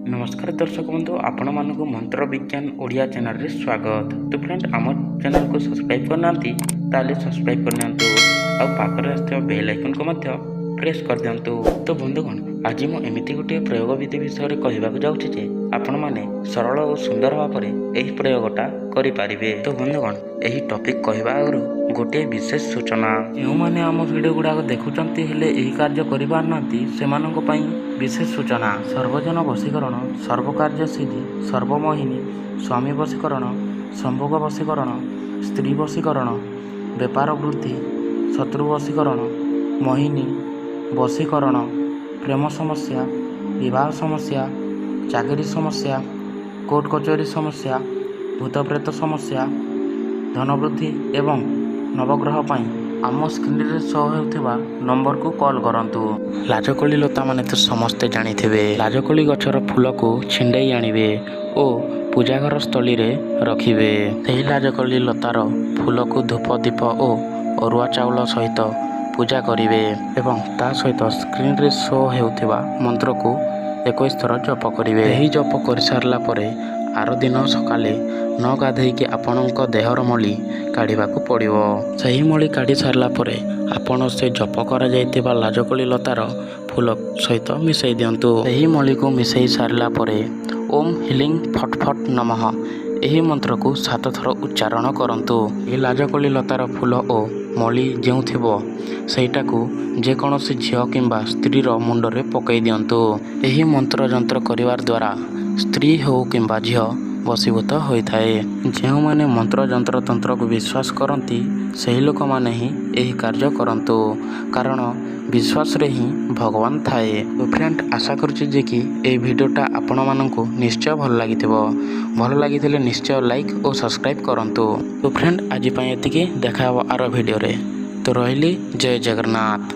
नमस्कार दर्शक बंधु आपण मानक मंत्र विज्ञान ओडिया चैनल रे स्वागत। तो फ्रेंड आम चैनल को सब्सक्राइब करना ताले सब्सक्राइब करनी आ पाखरे आसଥିବା बेल आइकन को मध्य प्रेस कर दिंतु। तो बंधुगण आज मु एमिति गोटे प्रयोग विधि विषय कहवाक जाऊँगी जे आपण माने सरल और सुंदर भाव में यही प्रयोगटा करें। तो बंधुगण यही टॉपिक कहवा आगु गोटे विशेष सूचना जो मैंने आम वीडियो गुड़ाक देखुंत हेले यही कार्य कर विशेष सूचना सर्वजन वशीकरण सर्वकार्य सिद्धि सर्वमोहिनी स्वामी वशीकरण संभोग वशीकरण स्त्री वशीकरण व्यापार वृद्धि शत्रु वशीकरण मोहिनी वशीकरण प्रेम समस्या विवाह समस्या चाकरी समस्या कोर्ट कचहरी समस्या भूत प्रेत समस्या धन वृद्धि एवं नवग्रह पाई आम स्क्रीन रे शो होता नंबर को कॉल करंतु। लाजकोली लता माने तो समस्ते जानी थे। लाजकोली गछर फूल को छिंडई आनिबे ओ पूजाघर स्थली रे रखिबे। सही लाजकोली लतार फूल को धूप दीप ओ अरुआ चाउल सहित पूजा करिवे एवं ता सहित स्क्रीन रे शो होता मंत्र को 21 थर जप करिवे। एही जप कर सारला परे आर दिन सकाले न गाधेइके आपणक देहर मली काढ़ाक पड़ो। सही मली काढ़ी सारला परे आपण से जप करा जाइतिबा लाजकोली लतार फूल सहित मिसई दियंतु। सही मली को मिसई सारला परे ओम हिलिंग फट फट नमः यही मंत्र को 7 थर उच्चारण करंतु। ए लाजकोली लतार फूल ओ मली जेउ थिबो सेटा को जेकोसी झियो किंबा स्त्रीर मुंडरे पकई दियंतु। एही मंत्र जंत्र करिवार द्वारा स्त्री हो किंबा झियो वशीभूत होता है। जो मैंने मंत्र जंत्र तंत्र को विश्वास करती सही लोक मैंने ही यही कार्य करंतु कारण विश्वास रे ही भगवान थाए। तो फ्रेंड आशा करुच्ची जे कि ये वीडियोटा आपण मानकु निश्चय भल लगी निश्चय लाइक और सब्सक्राइब करंतु। तो फ्रेंड आज एतिकी देखा आर वीडियो रे। तो रहिली जय जगन्नाथ।